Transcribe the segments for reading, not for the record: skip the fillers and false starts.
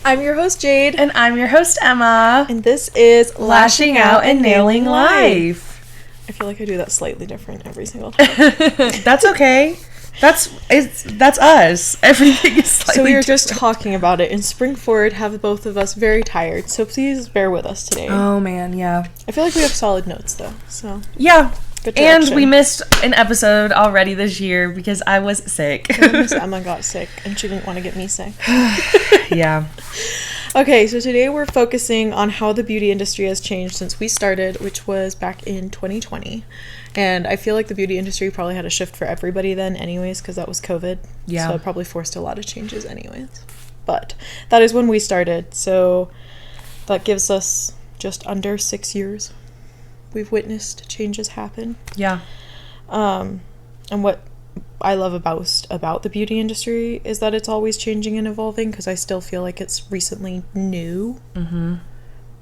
I'm your host, Jade. And I'm your host, Emma. And this is Lashing Out and Nailing Life. I feel like I do that slightly different every single time. That's okay. That's us. Everything is slightly So we were different. just talking about it, and spring forward have both of us very tired, so please bear with us today. Oh, man, yeah. I feel like we have solid notes, though, so... Yeah. Good and direction. we missed an episode already this year because I was sick. Emma got sick, and she didn't want to get me sick. Yeah. Okay, so today we're focusing on how the beauty industry has changed since we started, which was back in 2020. And I feel like the beauty industry probably had a shift for everybody then anyways, because that was COVID. Yeah. So it probably forced a lot of changes anyways. But that is when we started, so that gives us just under 6 years. We've witnessed changes happen. Yeah. And what I love about the beauty industry is that it's always changing and evolving, because I still feel like it's recently new. Mm-hmm.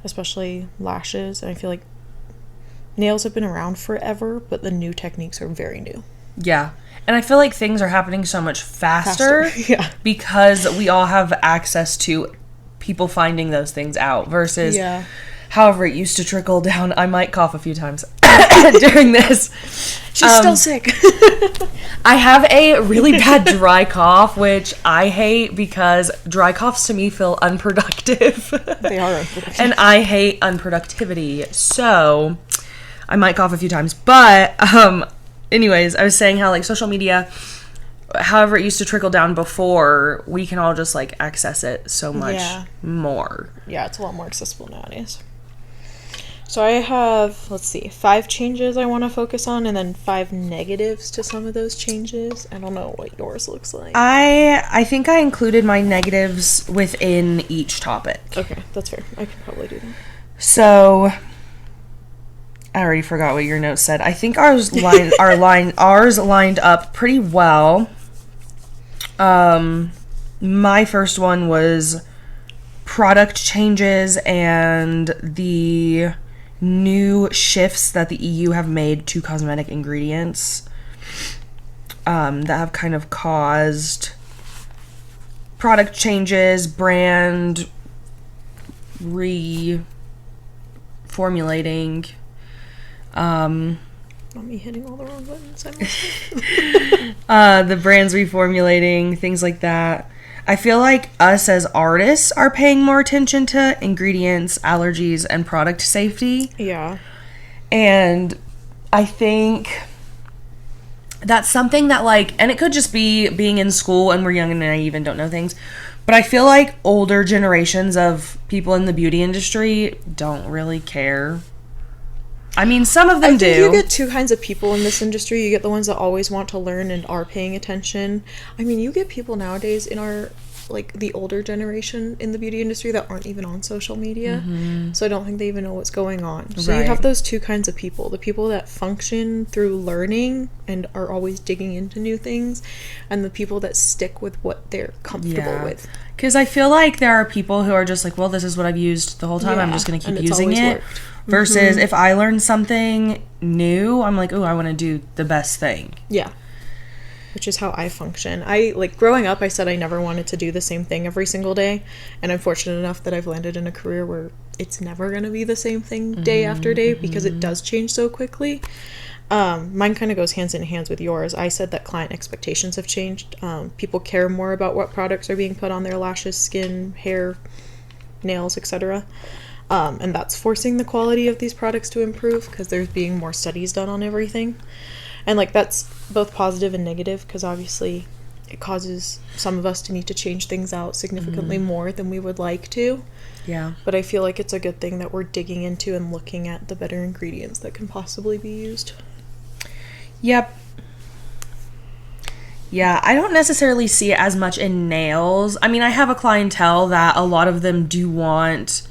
Especially lashes, and I feel like nails have been around forever, but the new techniques are very new. Yeah. And I feel like things are happening so much faster. Yeah. Because we all have access to people finding those things out versus Yeah. however it used to trickle down. I might cough a few times during this. She's still sick. I have a really bad dry cough, which I hate because dry coughs to me feel unproductive. They are unproductive. And I hate unproductivity. So I might cough a few times. But anyways, I was saying how like social media, however it used to trickle down before, we can all just like access it so much more. Yeah, it's a lot more accessible nowadays. So I have, 5 changes I want to focus on, and then 5 negatives to some of those changes. I don't know what yours looks like. I think I included my negatives within each topic. Okay, that's fair. I can probably do that. So I already forgot what your notes said. I think ours lined up pretty well. My first one was product changes and the new shifts that the EU have made to cosmetic ingredients that have kind of caused product changes, brand reformulating. Not me hitting all the wrong buttons. The brands reformulating, things like that. I feel like us as artists are paying more attention to ingredients, allergies, and product safety. Yeah. And I think that's something that, like, and it could just be being in school and we're young and naive and don't know things, but I feel like older generations of people in the beauty industry don't really care. I mean, some of them do. You get two kinds of people in this industry. You get the ones that always want to learn and are paying attention. I mean, you get people nowadays in our, like, the older generation in the beauty industry that aren't even on social media. Mm-hmm. So I don't think they even know what's going on. So you have those two kinds of people. The people that function through learning and are always digging into new things, and the people that stick with what they're comfortable with. Because I feel like there are people who are just like, well, this is what I've used the whole time. I'm just going to keep using it. Worked. Versus if I learn something new, I'm like, oh, I want to do the best thing. Yeah. Which is how I function. Growing up, I said I never wanted to do the same thing every single day. And I'm fortunate enough that I've landed in a career where it's never going to be the same thing day after day because it does change so quickly. Mine kind of goes hands in hands with yours. I said that client expectations have changed. People care more about what products are being put on their lashes, skin, hair, nails, etc. And that's forcing the quality of these products to improve because there's being more studies done on everything. And, like, that's both positive and negative because obviously it causes some of us to need to change things out significantly more than we would like to. Yeah. But I feel like it's a good thing that we're digging into and looking at the better ingredients that can possibly be used. Yep. Yeah, I don't necessarily see it as much in nails. I mean, I have a clientele that a lot of them do want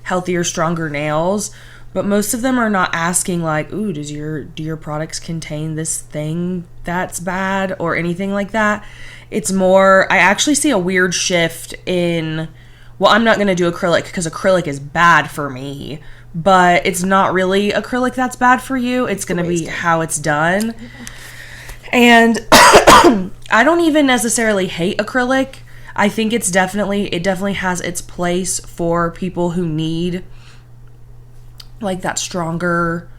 healthier, stronger nails, but most of them are not asking like, ooh, do your products contain this thing that's bad or anything like that. It's more, I actually see a weird shift in, well, I'm not going to do acrylic because acrylic is bad for me, but it's not really acrylic that's bad for you. It's going to be how it's done. And I don't even necessarily hate acrylic. I think it definitely has its place for people who need like that stronger,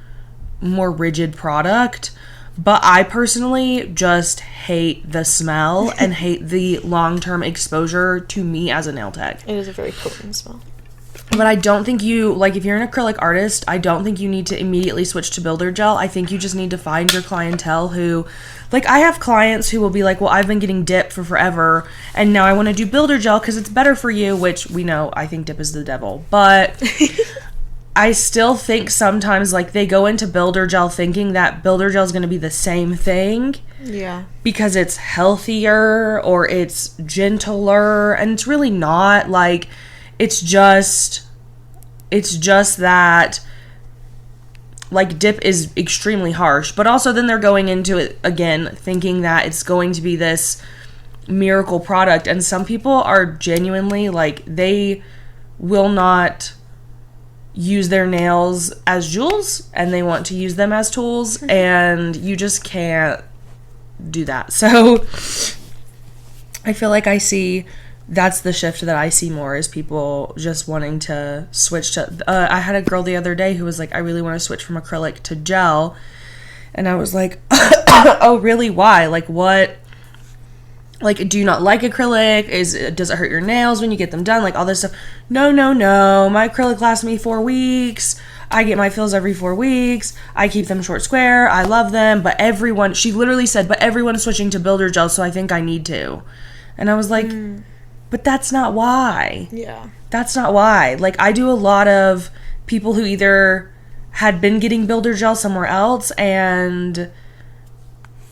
more rigid product. But I personally just hate the smell and hate the long-term exposure to me as a nail tech. It is a very potent smell. But I don't think you, like, if you're an acrylic artist, I don't think you need to immediately switch to builder gel. I think you just need to find your clientele who, like, I have clients who will be like, well, I've been getting dip for forever, and now I want to do builder gel because it's better for you, which we know, I think dip is the devil. But I still think sometimes, like, they go into builder gel thinking that builder gel is going to be the same thing. Yeah. Because it's healthier or it's gentler, and it's really not. Like, it's just that, like, dip is extremely harsh. But also then they're going into it, again, thinking that it's going to be this miracle product. And some people are genuinely, like, they will not use their nails as jewels, and they want to use them as tools, and you just can't do that. So I feel like that's the shift that I see more, is people just wanting to switch to I had a girl the other day who was like, I really want to switch from acrylic to gel, and I was like, oh really, why? Like, what, like, do you not like acrylic? Does it hurt your nails when you get them done? Like, all this stuff. No, my acrylic lasts me 4 weeks. I get my fills every 4 weeks. I keep them short square. I love them. But she literally said, but everyone's switching to builder gel, so I think I need to. And I was like, but that's not why. Yeah. That's not why. Like, I do a lot of people who either had been getting builder gel somewhere else and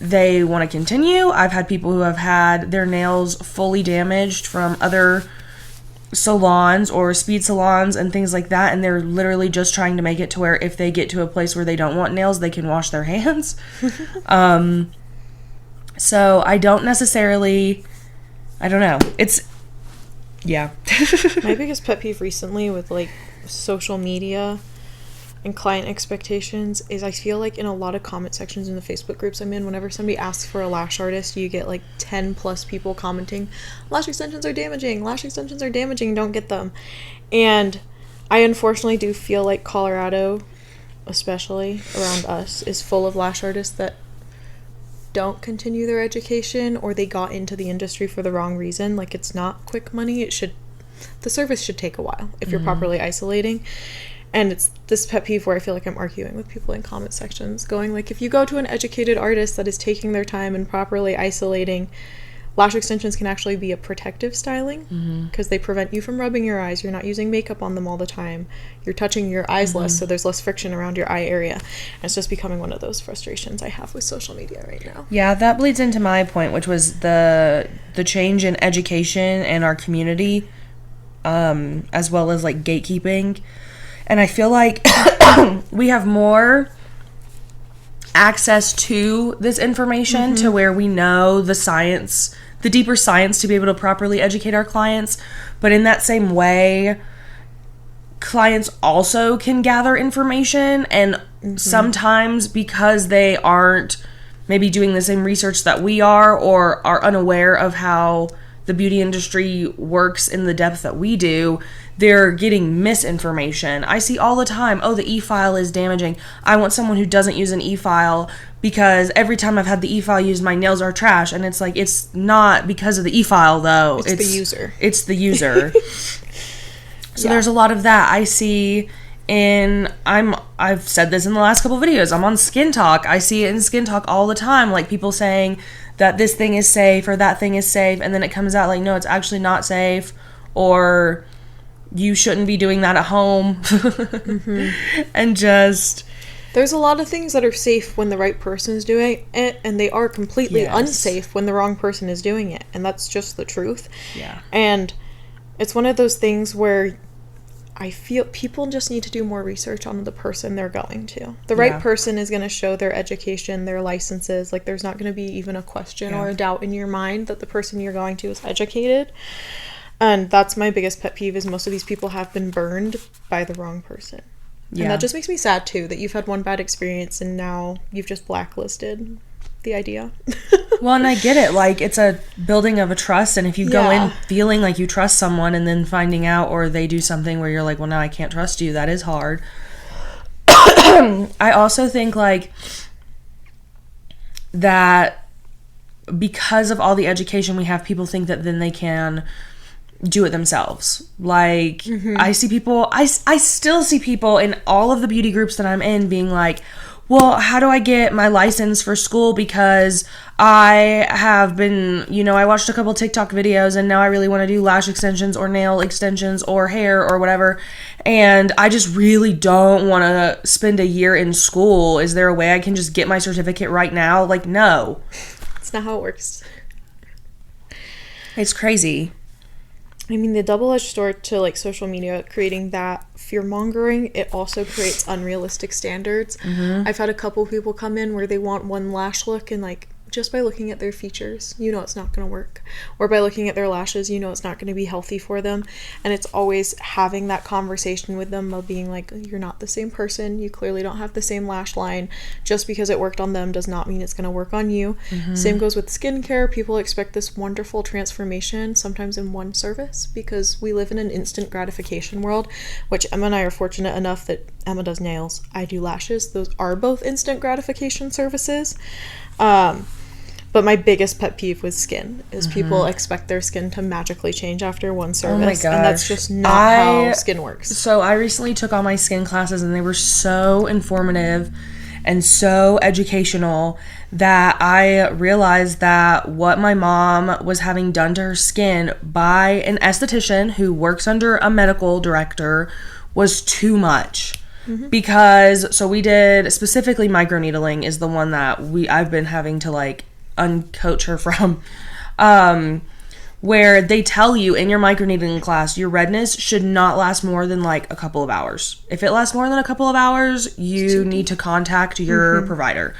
they want to continue. I've had people who have had their nails fully damaged from other salons or speed salons and things like that, and they're literally just trying to make it to where if they get to a place where they don't want nails, they can wash their hands. So I don't know. Yeah. My biggest pet peeve recently with, like, social media and client expectations is I feel like in a lot of comment sections in the Facebook groups I'm in, whenever somebody asks for a lash artist, you get like 10 plus people commenting, lash extensions are damaging, don't get them. And I unfortunately do feel like Colorado, especially around us, is full of lash artists that don't continue their education, or they got into the industry for the wrong reason. Like, it's not quick money. The service should take a while if you're properly isolating. And it's this pet peeve where I feel like I'm arguing with people in comment sections, going like, if you go to an educated artist that is taking their time and properly isolating, lash extensions can actually be a protective styling because they prevent you from rubbing your eyes. You're not using makeup on them all the time. You're touching your eyes less, so there's less friction around your eye area. And it's just becoming one of those frustrations I have with social media right now. Yeah, that bleeds into my point, which was the change in education and our community, as well as, like, gatekeeping. And I feel like we have more access to this information to where we know the science, the deeper science, to be able to properly educate our clients. But in that same way, clients also can gather information, and sometimes because they aren't maybe doing the same research that we are, or are unaware of how the beauty industry works in the depth that we do, they're getting misinformation. I see all the time, oh, the e-file is damaging. I want someone who doesn't use an e-file because every time I've had the e-file used, my nails are trash. And it's like, it's not because of the e-file, though. It's the user. It's the user. So there's a lot of that. I see I've said this in the last couple of videos, I'm on Skin Talk. I see it in Skin Talk all the time, like people saying that this thing is safe or that thing is safe, and then it comes out like, no, it's actually not safe, or you shouldn't be doing that at home. And just, there's a lot of things that are safe when the right person is doing it, and they are completely unsafe when the wrong person is doing it, and that's just the truth. Yeah. And it's one of those things where I feel people just need to do more research on the person they're going to. The right person is going to show their education, their licenses. Like, there's not going to be even a question or a doubt in your mind that the person you're going to is educated. And that's my biggest pet peeve, is most of these people have been burned by the wrong person. Yeah. And that just makes me sad, too, that you've had one bad experience and now you've just blacklisted the idea. Well, and I get it. Like, it's a building of a trust. And if you go in Yeah. feeling like you trust someone and then finding out, or they do something where you're like, well, now I can't trust you, that is hard. I also think, like, that because of all the education we have, people think that then they can do it themselves. Like, I see people, I still see people in all of the beauty groups that I'm in being like, well, how do I get my license for school? Because I have been, I watched a couple TikTok videos and now I really want to do lash extensions or nail extensions or hair or whatever. And I just really don't want to spend a year in school. Is there a way I can just get my certificate right now? Like, no. It's not how it works. It's crazy. I mean, the double-edged sword to, like, social media creating that fear-mongering, it also creates unrealistic standards. I've had a couple people come in where they want one lash look, and, like, just by looking at their features, it's not going to work. Or by looking at their lashes, it's not going to be healthy for them. And it's always having that conversation with them of being like, you're not the same person. You clearly don't have the same lash line. Just because it worked on them does not mean it's going to work on you. Same goes with skincare. People expect this wonderful transformation, sometimes in one service, because we live in an instant gratification world, which Emma and I are fortunate enough that Emma does nails, I do lashes. Those are both instant gratification services. But my biggest pet peeve with skin is people expect their skin to magically change after one service. Oh my gosh. And that's just not how skin works. So I recently took all my skin classes and they were so informative and so educational that I realized that what my mom was having done to her skin by an esthetician who works under a medical director was too much. Because, so we did, specifically microneedling is the one that I've been having to, like, uncoach her from, where they tell you in your microneedling class, your redness should not last more than, like, a couple of hours. If it lasts more than a couple of hours, you need to contact your provider.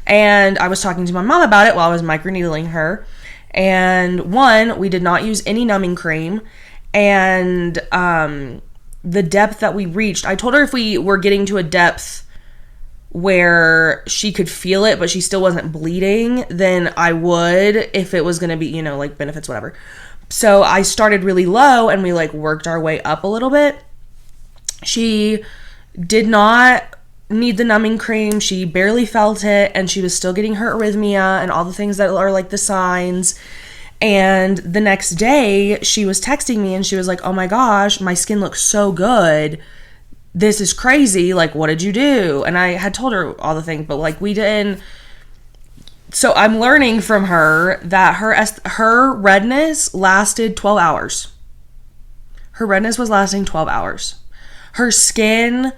And I was talking to my mom about it while I was microneedling her. And one, we did not use any numbing cream. And, the depth that we reached, I told her if we were getting to a depth where she could feel it, but she still wasn't bleeding, then I would, if it was going to be, like benefits, whatever. So I started really low and we like worked our way up a little bit. She did not need the numbing cream. She barely felt it and she was still getting her arrhythmia and all the things that are like the signs. And the next day she was texting me and she was like, oh my gosh, my skin looks so good. This is crazy. Like, what did you do? And I had told her all the things, but like we didn't. So I'm learning from her that her redness lasted 12 hours. Her redness was lasting 12 hours. Her skin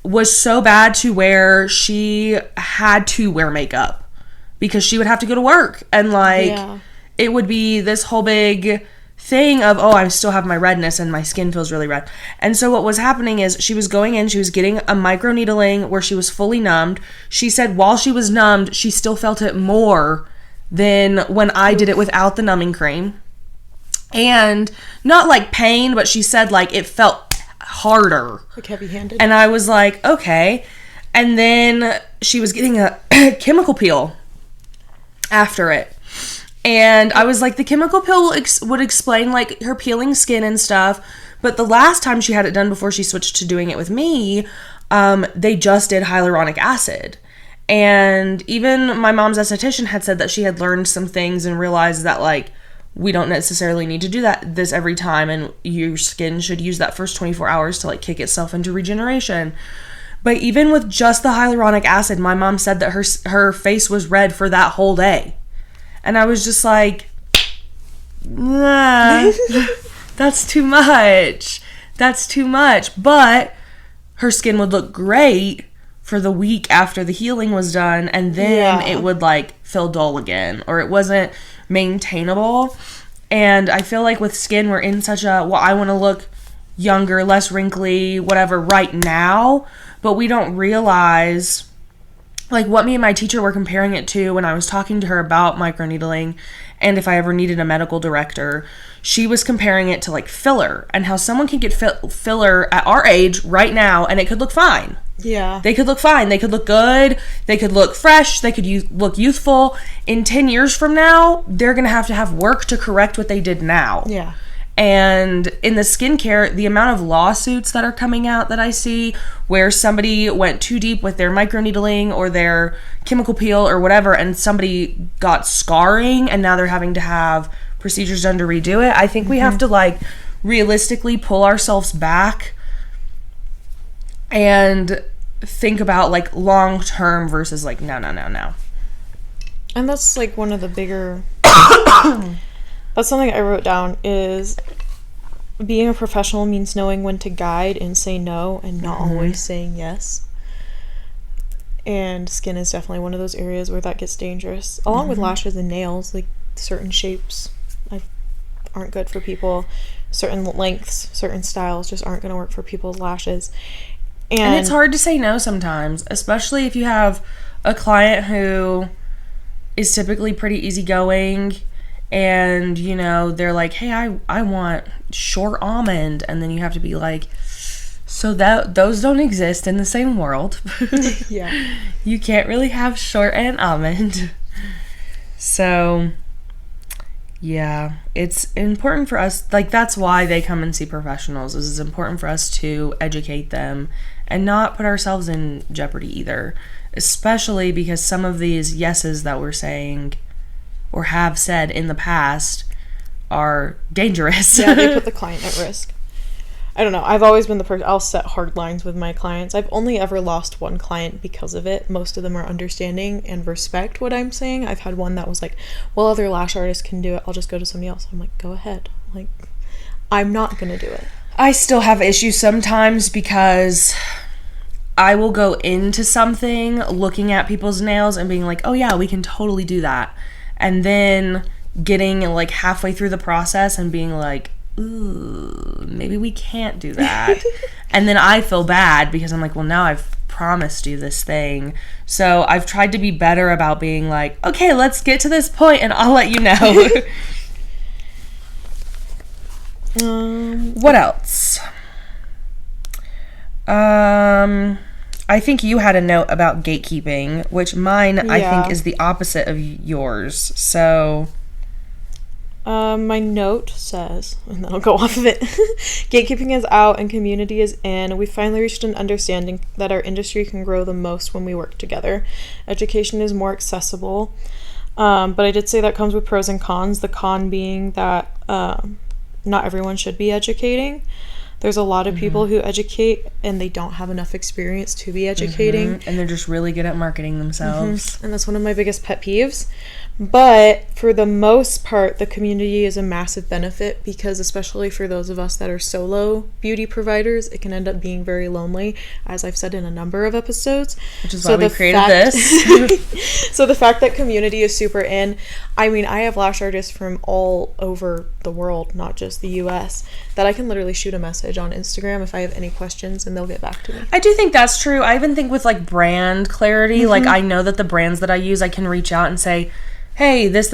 was so bad to where she had to wear makeup because she would have to go to work and like it would be this whole big thing of, oh, I still have my redness and my skin feels really red. And so what was happening is she was going in, she was getting a microneedling where she was fully numbed. She said while she was numbed, she still felt it more than when I did it without the numbing cream. And not like pain, but she said like it felt harder. Like heavy-handed. And I was like, okay. And then she was getting a chemical peel after it. And I was like, the chemical peel would explain like her peeling skin and stuff. But the last time she had it done before she switched to doing it with me, they just did hyaluronic acid. And even my mom's esthetician had said that she had learned some things and realized that like we don't necessarily need to do this every time, and your skin should use that first 24 hours to like kick itself into regeneration. But even with just the hyaluronic acid, my mom said that her face was red for that whole day. And I was just like, nah, that's too much. That's too much. But her skin would look great for the week after the healing was done. And then it would like feel dull again, or it wasn't maintainable. And I feel like with skin, we're in such a, well, I want to look younger, less wrinkly, whatever right now. But we don't realize like what me and my teacher were comparing it to when I was talking to her about microneedling and if I ever needed a medical director. She was comparing it to like filler and how someone can get filler at our age right now and it could look fine. Yeah. They could look fine. They could look good. They could look fresh. They could look youthful. In 10 years from now, they're going to have work to correct what they did now. Yeah. And in the skincare, the amount of lawsuits that are coming out that I see where somebody went too deep with their microneedling or their chemical peel or whatever, and somebody got scarring and now they're having to have procedures done to redo it. I think we have to like realistically pull ourselves back and think about like long term versus like no. And that's like one of the bigger that's something I wrote down is being a professional means knowing when to guide and say no and not always saying yes. And skin is definitely one of those areas where that gets dangerous. Along with lashes and nails, like certain shapes aren't good for people. Certain lengths, certain styles just aren't going to work for people's lashes. And it's hard to say no sometimes, especially if you have a client who is typically pretty easygoing and, you know, they're like, hey, I want short almond. And then you have to be like, so that those don't exist in the same world. Yeah. You can't really have short and almond. So, yeah, it's important for us. Like, that's why they come and see professionals. It's important for us to educate them and not put ourselves in jeopardy either. Especially because some of these yeses that we're saying or have said in the past are dangerous. Yeah, they put the client at risk. I don't know. I've always been the person, I'll set hard lines with my clients. I've only ever lost one client because of it. Most of them are understanding and respect what I'm saying. I've had one that was like, well, other lash artists can do it. I'll just go to somebody else. I'm like, go ahead. Like, I'm not going to do it. I still have issues sometimes because I will go into something looking at people's nails and being like, oh yeah, we can totally do that. And then getting like halfway through the process and being like, ooh, maybe we can't do that. And then I feel bad because I'm like, well, now I've promised you this thing. So I've tried to be better about being like, okay, let's get to this point and I'll let you know. What else? I think you had a note about gatekeeping, which mine, I think, is the opposite of yours. So, my note says, and then I'll go off of it, gatekeeping is out and community is in. We finally reached an understanding that our industry can grow the most when we work together. Education is more accessible, but I did say that comes with pros and cons. The con being that not everyone should be educating. There's a lot of people who educate and they don't have enough experience to be educating. And they're just really good at marketing themselves. And that's one of my biggest pet peeves. But for the most part, the community is a massive benefit because especially for those of us that are solo beauty providers, it can end up being very lonely, as I've said in a number of episodes. Which is why we created this. So the fact that community is super in, I mean, I have lash artists from all over the world, not just the US, that I can literally shoot a message on Instagram if I have any questions and they'll get back to me. I do think that's true. I even think with like brand clarity, like I know that the brands that I use, I can reach out and say, hey, this,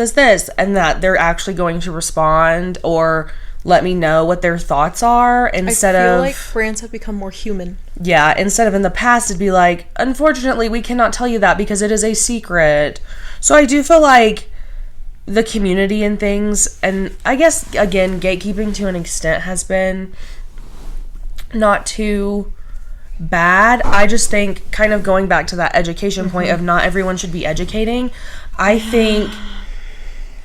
and that they're actually going to respond or let me know what their thoughts are instead of... I feel like brands have become more human. Yeah, instead of in the past, it'd be like, unfortunately, we cannot tell you that because it is a secret. So I do feel like the community and things, and I guess, again, gatekeeping to an extent has been not too bad. I just think kind of going back to that education point of not everyone should be educating. I think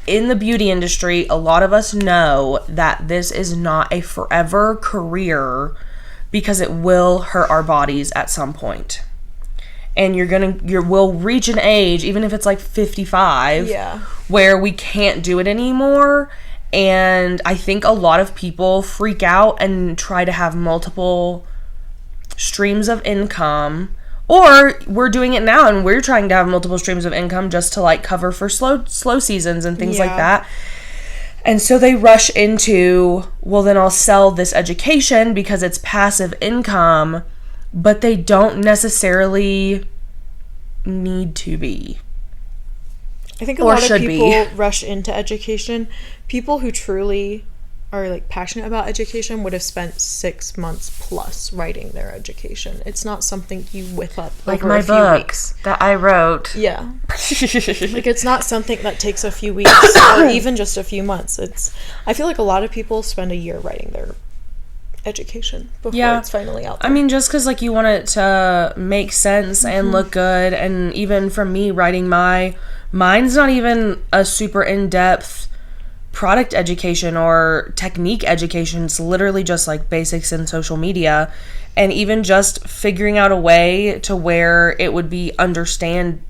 in the beauty industry, a lot of us know that this is not a forever career because it will hurt our bodies at some point. And we'll reach an age, even if it's like 55, where we can't do it anymore. And I think a lot of people freak out and try to have multiple streams of income. Or we're doing it now and we're trying to have multiple streams of income just to like cover for slow seasons and things like that. And so they rush into, well, then I'll sell this education because it's passive income, but they don't necessarily need to be. I think a lot of people rush into education. People who truly are like passionate about education would have spent 6 months plus writing their education. It's not something you whip up like over my a few book weeks. that I wrote. Yeah. Like, it's not something that takes a few weeks or even just a few months. I feel like a lot of people spend a year writing their education before it's finally out there. I mean, just because, like, you want it to make sense and look good, and even from me writing mine's not even a super in-depth product education or technique education. It's literally just, like, basics in social media, and even just figuring out a way to where it would be understanding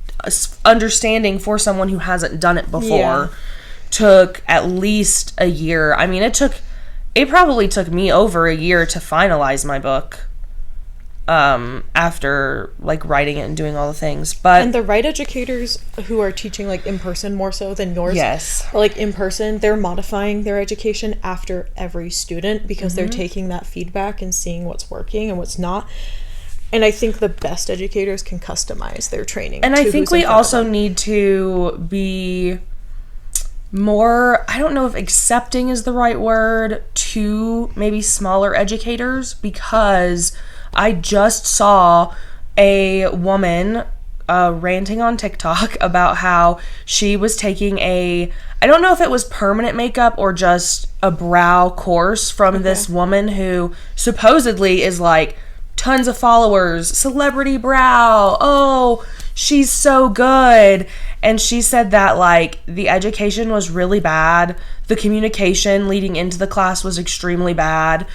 for someone who hasn't done it before took at least a year. I mean, it probably took me over a year to finalize my book, after, like, writing it and doing all the things. But and the right educators who are teaching, like, in person more so than yours, yes, like, in person, they're modifying their education after every student because they're taking that feedback and seeing what's working and what's not. And I think the best educators can customize their training. And I think we also need to be more, I don't know if accepting is the right word, to maybe smaller educators, because I just saw a woman ranting on TikTok about how she was taking I don't know if it was permanent makeup or just a brow course from this woman who supposedly is, like, tons of followers, celebrity brow, oh, she's so good. And she said that, like, the education was really bad. The communication leading into the class was extremely bad.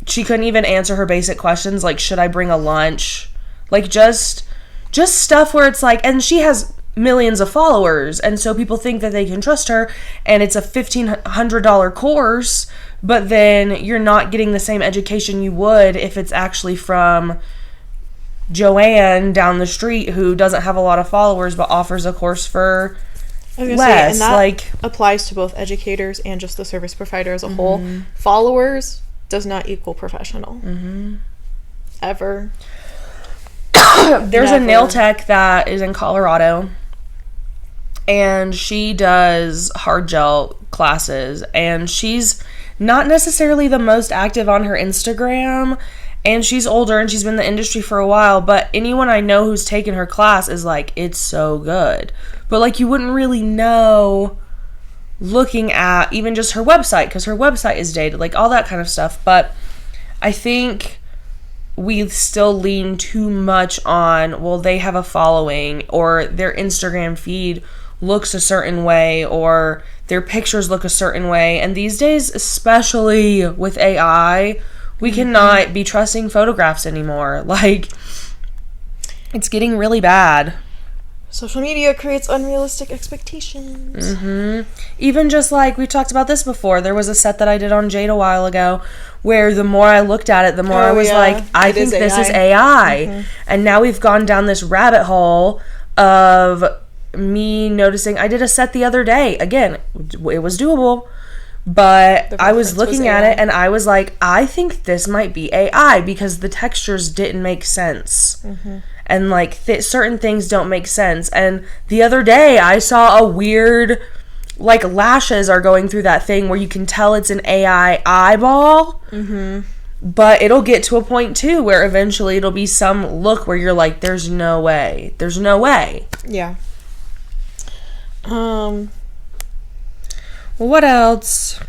She couldn't even answer her basic questions, like, should I bring a lunch? Like, just stuff where it's like, and she has millions of followers, and so people think that they can trust her, and it's a $1,500 course, but then you're not getting the same education you would if it's actually from Joanne down the street who doesn't have a lot of followers but offers a course for less. And that, like, applies to both educators and just the service provider as a whole. Followers does not equal professional. Ever. There's a nail tech that is in Colorado, and she does hard gel classes, and she's not necessarily the most active on her Instagram, and she's older and she's been in the industry for a while, but anyone I know who's taken her class is like, it's so good. But, like, you wouldn't really know looking at even just her website, because her website is dated, like, all that kind of stuff. But I think we still lean too much on, well, they have a following, or their Instagram feed looks a certain way, or their pictures look a certain way. And these days, especially with AI, we cannot be trusting photographs anymore. Like, it's getting really bad. Social media creates unrealistic expectations. Even just, like, we talked about this before. There was a set that I did on Jade a while ago where the more I looked at it, the more I was like, I think this is AI. And now we've gone down this rabbit hole of me noticing. I did a set the other day. Again, it was doable. But I was looking at it and I was like, I think this might be AI because the textures didn't make sense. And, like, certain things don't make sense. And the other day I saw a weird, like, lashes are going through that thing where you can tell it's an AI eyeball. But it'll get to a point too where eventually it'll be some look where you're like, there's no way. There's no way. Yeah. What else?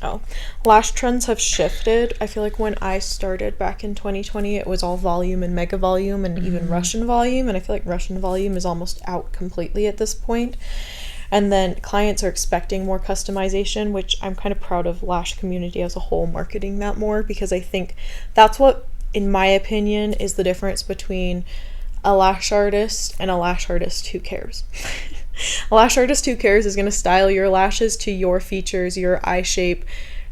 Oh, lash trends have shifted. I feel like when I started back in 2020, it was all volume and mega volume and even Russian volume. And I feel like Russian volume is almost out completely at this point. And then clients are expecting more customization, which I'm kind of proud of lash community as a whole marketing that more, because I think that's what, in my opinion, is the difference between a lash artist and a lash artist who cares. A lash artist who cares is going to style your lashes to your features, your eye shape,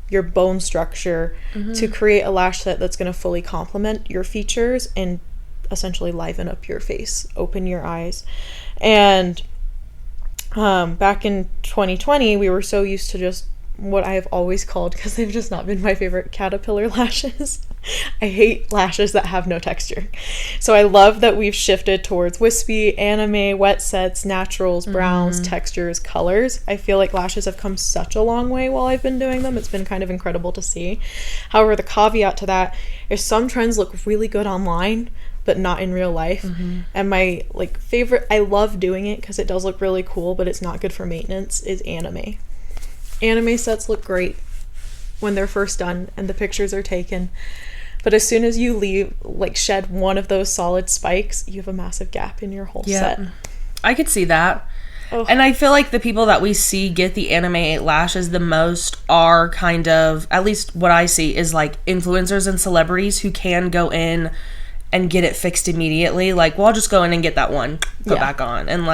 your bone structure, to create a lash set that's going to fully complement your features and essentially liven up your face, open your eyes. And back in 2020, we were so used to just what I have always called, because they've just not been my favorite, caterpillar lashes. I hate lashes that have no texture. So I love that we've shifted towards wispy, anime, wet sets, naturals, browns, textures, colors. I feel like lashes have come such a long way while I've been doing them. It's been kind of incredible to see. However, the caveat to that is some trends look really good online, but not in real life. And my favorite, I love doing it because it does look really cool, but it's not good for maintenance, is anime. Anime sets look great when they're first done and the pictures are taken. But as soon as you leave, shed one of those solid spikes, you have a massive gap in your whole set. I could see that. Oh. And I feel like the people that we see get the anime lashes the most are kind of, at least what I see, is influencers and celebrities who can go in and get it fixed immediately. Well, I'll just go in and get that one put back on. And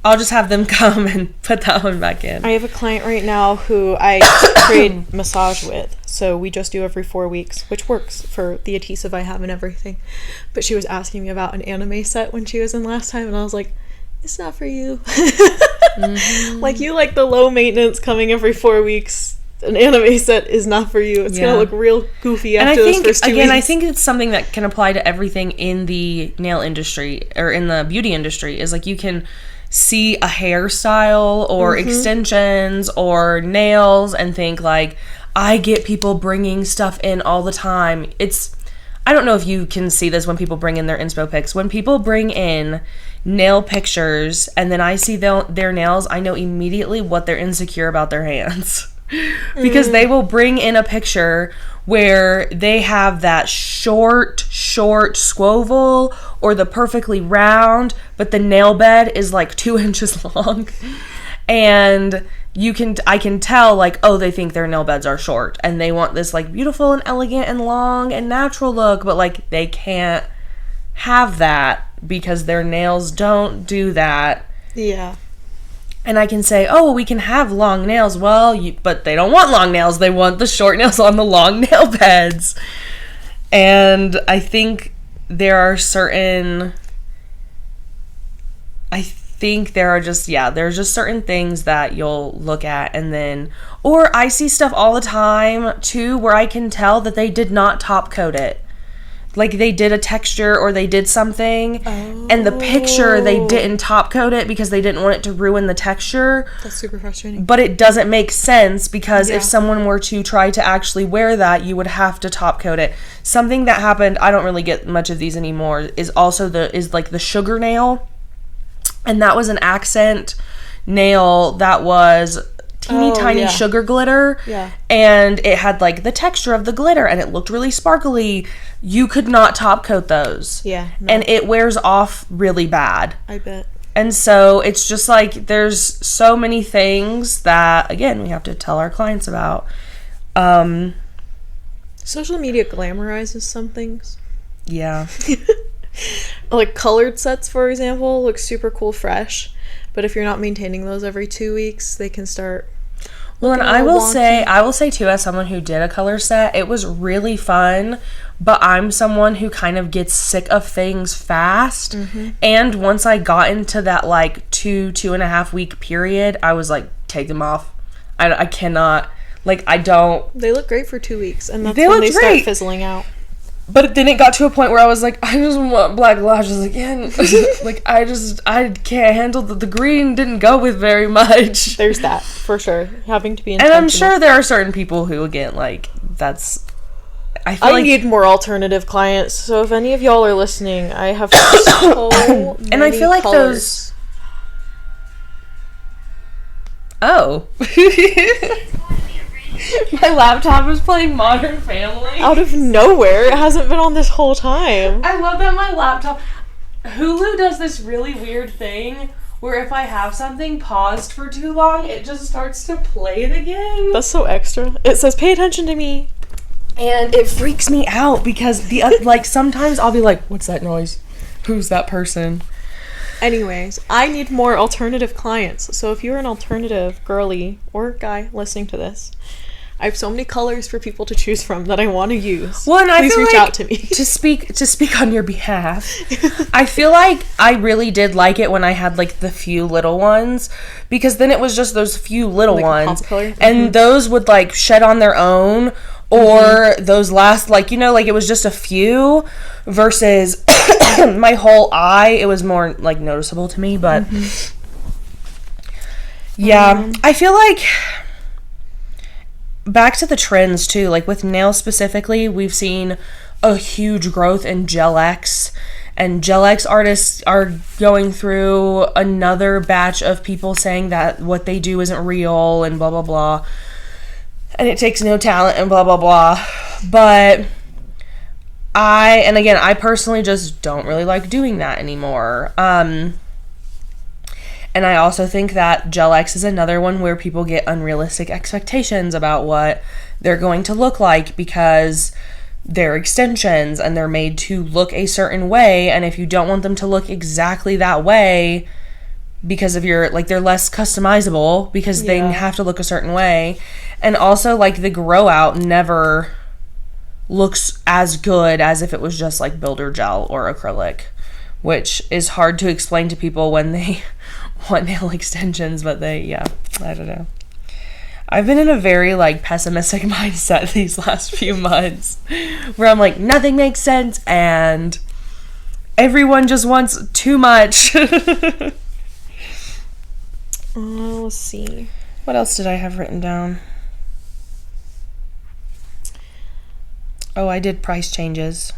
I'll just have them come and put that one back in. I have a client right now who I trade massage with. So we just do every 4 weeks, which works for the adhesive I have and everything. But she was asking me about an anime set when she was in last time, and I was like, it's not for you. You like the low maintenance coming every 4 weeks. An anime set is not for you. It's gonna look real goofy after those first 2 weeks. I think it's something that can apply to everything in the nail industry or in the beauty industry. Is you can see a hairstyle or extensions or nails and think I get people bringing stuff in all the time. I don't know if you can see this when people bring in their inspo pics. When people bring in nail pictures and then I see their nails, I know immediately what they're insecure about their hands. Because they will bring in a picture where they have that short squoval or the perfectly round, but the nail bed is 2 inches long. And I can tell they think their nail beds are short and they want this beautiful and elegant and long and natural look, but they can't have that because their nails don't do that. Yeah. And I can say, oh, well, we can have long nails. Well, but they don't want long nails. They want the short nails on the long nail beds. And I think there are certain... there's just certain things that you'll look at and then... Or I see stuff all the time, too, where I can tell that they did not top coat it. They did a texture or they did something and the picture they didn't top coat it because they didn't want it to ruin the texture. That's super frustrating. But it doesn't make sense because if someone were to try to actually wear that, you would have to top coat it. Something that happened, I don't really get much of these anymore, is also the sugar nail. And that was an accent nail that was tiny sugar glitter. Yeah. And it had the texture of the glitter and it looked really sparkly. You could not top coat those. Yeah. No. And it wears off really bad. I bet. And so it's just there's so many things that, again, we have to tell our clients about. Social media glamorizes some things. Yeah. Colored sets, for example, look super cool fresh. But if you're not maintaining those every 2 weeks, they can start... Well, and I will say too, as someone who did a color set, it was really fun, but I'm someone who kind of gets sick of things fast. And once I got into that 2.5 week period, I was take them off. I cannot, I don't. They look great for 2 weeks, and that's when they start fizzling out. But then it got to a point where I was I just want black lashes again. I can't handle the green didn't go with very much. There's that, for sure. Having to be intentional. And I'm sure there are certain people who, again, that's... I need more alternative clients, so if any of y'all are listening, I have so many and I feel colors. Oh. My laptop is playing Modern Family. Out of nowhere. It hasn't been on this whole time. I love that my laptop... Hulu does this really weird thing where if I have something paused for too long, it just starts to play it again. That's so extra. It says, pay attention to me. And it freaks me out because sometimes I'll be what's that noise? Who's that person? Anyways, I need more alternative clients. So if you're an alternative girly or guy listening to this, I have so many colors for people to choose from that I want to use. Well, and I Please feel reach out to me. to speak on your behalf. I feel I really did like it when I had the few little ones, because then it was just those few little ones, and those would shed on their own. or those last, like, you know, like it was just a few versus my whole eye. It was more like noticeable to me, but yeah, I feel like back to the trends too, like with nails specifically, we've seen a huge growth in Gel X, and Gel X artists are going through another batch of people saying that what they do isn't real and blah blah blah, and it takes no talent and blah blah blah. But I personally just don't really like doing that anymore. And I also think that Gel X is another one where people get unrealistic expectations about what they're going to look like because they're extensions and they're made to look a certain way. And if you don't want them to look exactly that way because of your, like, they're less customizable because they have to look a certain way. And also, like, the grow out never looks as good as if it was just like builder gel or acrylic, which is hard to explain to people when they want nail extensions, but I don't know. I've been in a very, like, pessimistic mindset these last few months where I'm like, nothing makes sense and everyone just wants too much. Let's see. What else did I have written down? Oh, I did price changes.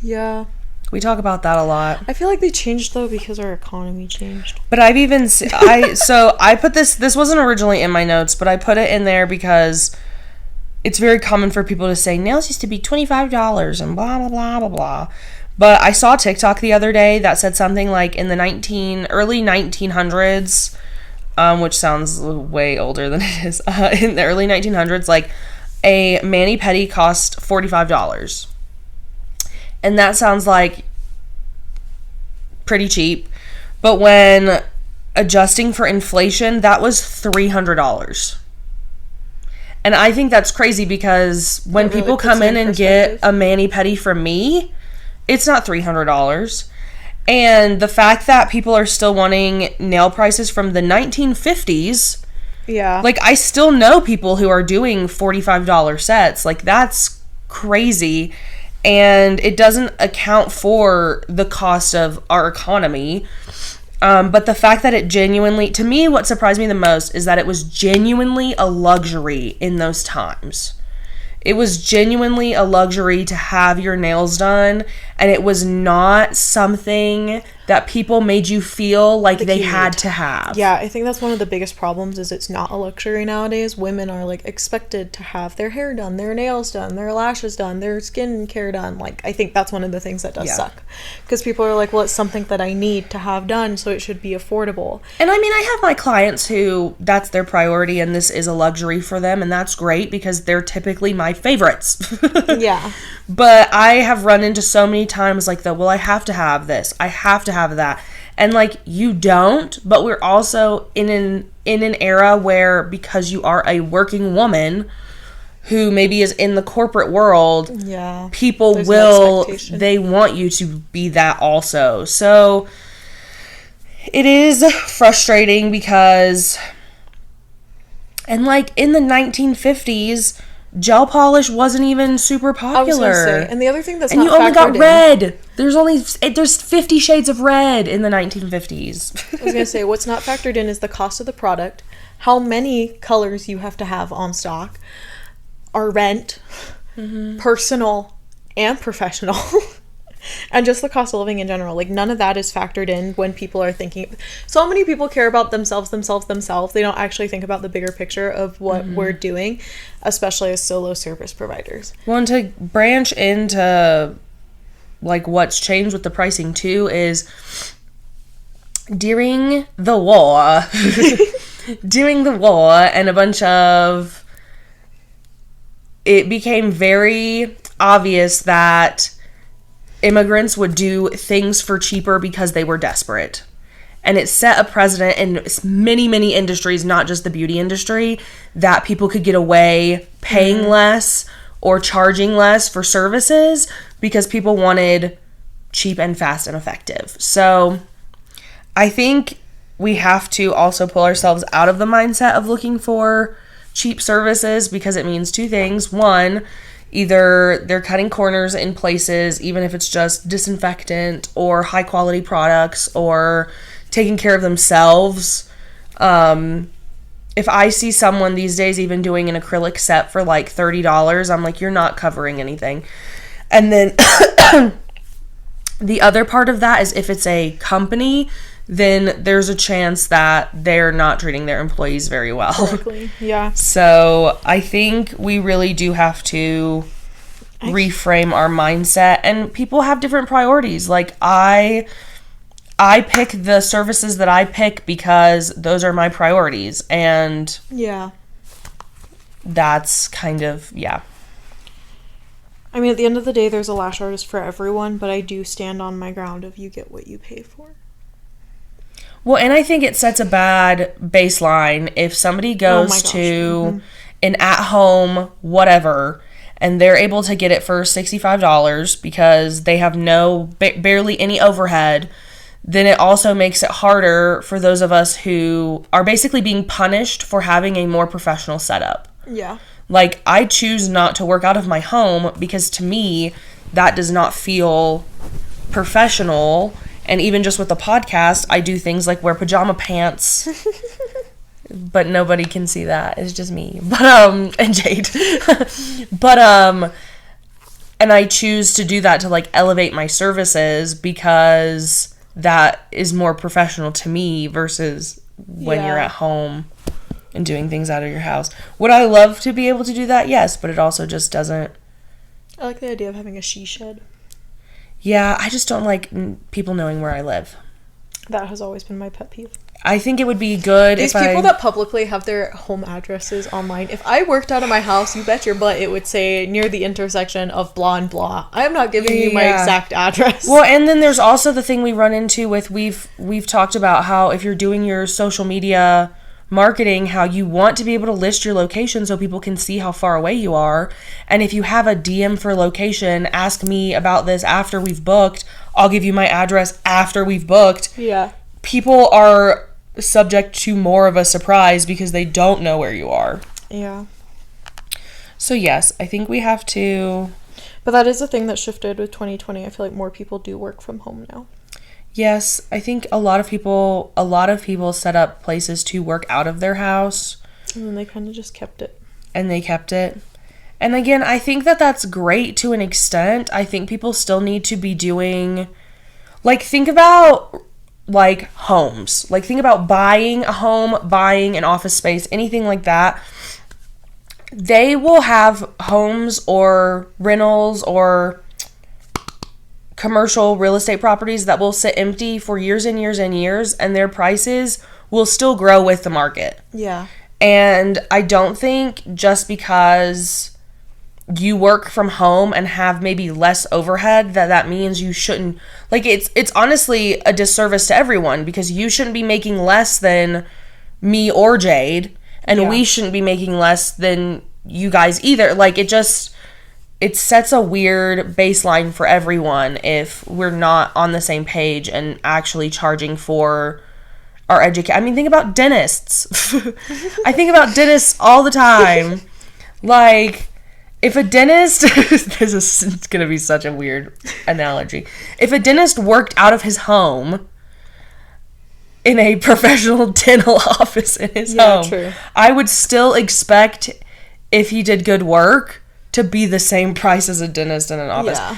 Yeah. We talk about that a lot. I feel like they changed, though, because our economy changed. But I've even... I put this wasn't originally in my notes, but I put it in there because it's very common for people to say, nails used to be $25 and blah, blah, blah, blah, blah. But I saw TikTok the other day that said something like in the early 1900s, which sounds way older than it is, in the early 1900s, like, a mani-pedi cost $45. And that sounds like pretty cheap. But when adjusting for inflation, that was $300. And I think that's crazy because when really people come in and get a mani-pedi from me, it's not $300. And the fact that people are still wanting nail prices from the 1950s... Yeah. Like, I still know people who are doing $45 sets. Like, that's crazy. And it doesn't account for the cost of our economy. But the fact that it genuinely... To me, what surprised me the most is that it was genuinely a luxury in those times. It was genuinely a luxury to have your nails done. And it was not something that people made you feel like they had to have. Yeah, I think that's one of the biggest problems is it's not a luxury nowadays. Women are, like, expected to have their hair done, their nails done, their lashes done, their skin care done. Like, I think that's one of the things that does suck. Because people are like, well, it's something that I need to have done, so it should be affordable. And I mean, I have my clients who that's their priority and this is a luxury for them, and that's great because they're typically my favorites. Yeah. But I have run into so many times like well, I have to have this. I have to have that. And like, you don't, but we're also in an era where because you are a working woman who maybe is in the corporate world, people they want you to be that also. So it is frustrating because, and like in the 1950s, gel polish wasn't even super popular. I was gonna say, and the other thing that's and not you only got in, red. There's 50 shades of red in the 1950s. I was gonna say, what's not factored in is the cost of the product, how many colors you have to have on stock, our rent, personal and professional, and just the cost of living in general. Like, none of that is factored in when people are thinking. So many people care about themselves. They don't actually think about the bigger picture of what we're doing, especially as solo service providers. Well, and to branch into like what's changed with the pricing too is during the war and a bunch of, it became very obvious that immigrants would do things for cheaper because they were desperate. And it set a precedent in many, many industries, not just the beauty industry, that people could get away paying less or charging less for services because people wanted cheap and fast and effective. So I think we have to also pull ourselves out of the mindset of looking for cheap services because it means two things. One, either they're cutting corners in places, even if it's just disinfectant or high quality products or taking care of themselves. If I see someone these days even doing an acrylic set for like $30, I'm like, you're not covering anything. And then the other part of that is if it's a company, then there's a chance that they're not treating their employees very well. Correctly. Yeah. So I think we really do have to reframe our mindset, and people have different priorities. Like I pick the services that I pick because those are my priorities, and yeah, that's kind of, yeah. I mean, at the end of the day, there's a lash artist for everyone, but I do stand on my ground of you get what you pay for. Well, and I think it sets a bad baseline if somebody goes to an at-home whatever, and they're able to get it for $65 because they have barely any overhead. Then it also makes it harder for those of us who are basically being punished for having a more professional setup. Yeah. Like, I choose not to work out of my home because to me, that does not feel professional. And even just with the podcast, I do things like wear pajama pants. But nobody can see that. It's just me. But, and Jade. But, and I choose to do that to, like, elevate my services because that is more professional to me versus when you're at home and doing things out of your house. Would I love to be able to do that? Yes, but it also just doesn't. I like the idea of having a she shed. Yeah, I just don't like people knowing where I live. That has always been my pet peeve. I think it would be good These people that publicly have their home addresses online. If I worked out of my house, you bet your butt it would say near the intersection of blah and blah. I am not giving you my exact address. Well, and then there's also the thing we run into with we've talked about how if you're doing your social media marketing, how you want to be able to list your location so people can see how far away you are. And if you have a DM for location, ask me about this after we've booked. I'll give you my address after we've booked. Yeah. People are subject to more of a surprise because they don't know where you are. Yeah. So yes, I think we have to. But that is a thing that shifted with 2020. I feel like more people do work from home now. Yes, I think a lot of people set up places to work out of their house. And then they kind of just kept it. And they kept it. And again, I think that that's great to an extent. I think people still need to be doing, like, think about, like, homes. Like, think about buying a home, buying an office space, anything like that. They will have homes or rentals or commercial real estate properties that will sit empty for years and years and years, and their prices will still grow with the market. Yeah. And I don't think just because you work from home and have maybe less overhead that means you shouldn't, like, it's honestly a disservice to everyone because you shouldn't be making less than me or Jade, and we shouldn't be making less than you guys either. Like, it sets a weird baseline for everyone if we're not on the same page and actually charging for our education. I mean, think about dentists. I think about dentists all the time. Like, if a dentist, this is going to be such a weird analogy. If a dentist worked out of his home in a professional dental office in his home, true. I would still expect, if he did good work, to be the same price as a dentist in an office. Yeah.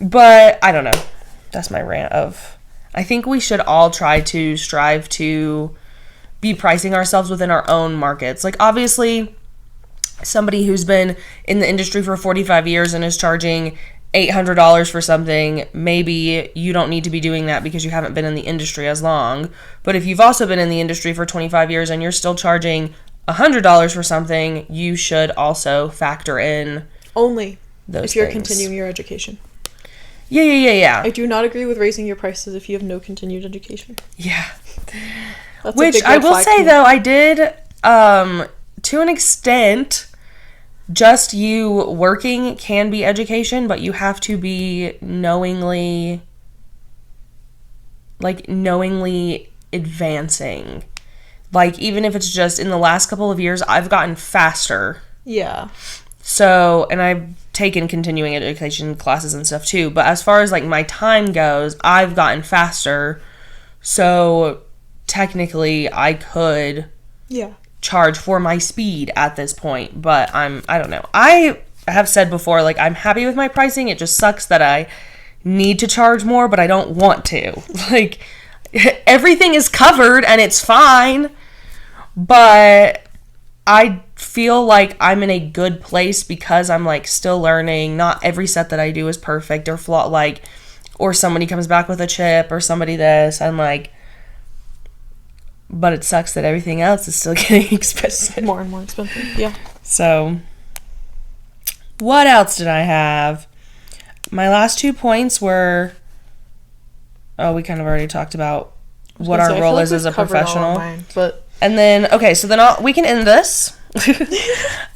But I don't know. That's my rant of, I think we should all try to strive to be pricing ourselves within our own markets. Like, obviously, somebody who's been in the industry for 45 years and is charging $800 for something, maybe you don't need to be doing that because you haven't been in the industry as long. But if you've also been in the industry for 25 years and you're still charging $100 for something, you should also factor in only those if you're things. continuing your education. Yeah. I do not agree with raising your prices if you have no continued education. Yeah. That's Which I will say, though, I did, to an extent, just you working can be education, but you have to be knowingly advancing. Like, even if it's just in the last couple of years, I've gotten faster. Yeah. So, and I've taken continuing education classes and stuff too. But as far as, like, my time goes, I've gotten faster. So, technically, I could charge for my speed at this point. But I don't know. I have said before, like, I'm happy with my pricing. It just sucks that I need to charge more, but I don't want to. Like, everything is covered and it's fine. But I feel like I'm in a good place because I'm, like, still learning. Not every set that I do is perfect or flawed, like, or somebody comes back with a chip or somebody this. I'm like, but it sucks that everything else is still getting expensive. More and more expensive, yeah. So, what else did I have? My last 2 points were, we kind of already talked about what our role is as a professional. And then, okay, so then we can end this.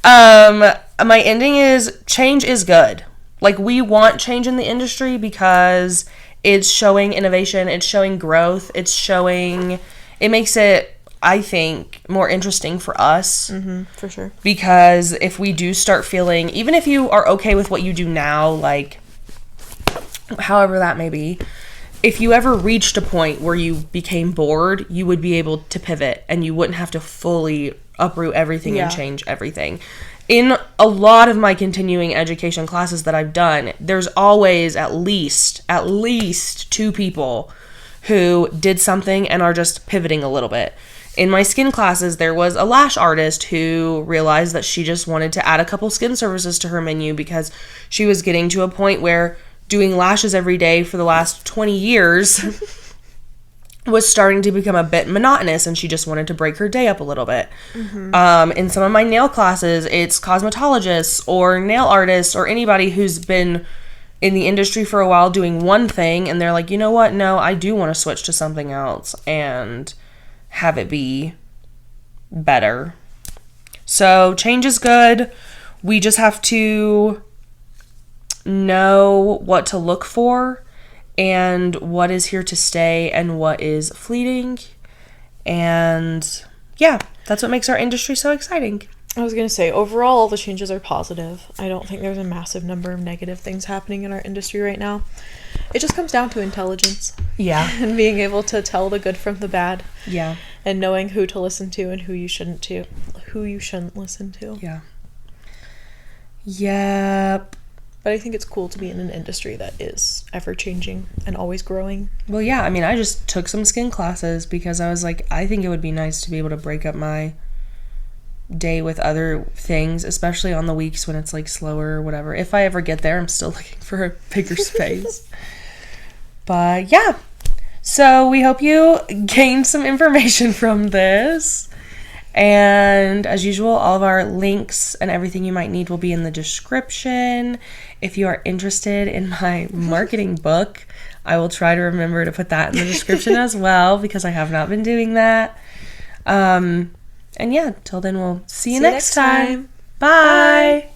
My ending is change is good. Like, we want change in the industry because it's showing innovation, it's showing growth, it makes it, I think, more interesting for us. Mm-hmm, for sure. Because if we do start feeling, even if you are okay with what you do now, like, however that may be, if you ever reached a point where you became bored, you would be able to pivot and you wouldn't have to fully uproot everything and change everything. In a lot of my continuing education classes that I've done, there's always at least 2 people who did something and are just pivoting a little bit. In my skin classes, there was a lash artist who realized that she just wanted to add a couple skin services to her menu because she was getting to a point where doing lashes every day for the last 20 years was starting to become a bit monotonous, and she just wanted to break her day up a little bit. Mm-hmm. In some of my nail classes, it's cosmetologists or nail artists or anybody who's been in the industry for a while doing one thing, and they're like, you know what? No, I do want to switch to something else and have it be better. So change is good. We just have to know what to look for and what is here to stay and what is fleeting. And yeah, that's what makes our industry so exciting. I was going to say, overall, all the changes are positive. I don't think there's a massive number of negative things happening in our industry right now. It just comes down to intelligence. Yeah. And being able to tell the good from the bad. Yeah. And knowing who to listen to and who you shouldn't listen to. Yeah. Yep. But I think it's cool to be in an industry that is ever-changing and always growing. Well, yeah, I mean, I just took some skin classes because I was like, I think it would be nice to be able to break up my day with other things, especially on the weeks when it's, like, slower or whatever. If I ever get there, I'm still looking for a bigger space. But, yeah. So, we hope you gained some information from this. And as usual, all of our links and everything you might need will be in the description. If you are interested in my marketing book, I will try to remember to put that in the description as well, because I have not been doing that. And yeah, till then, we'll see you next time. Bye.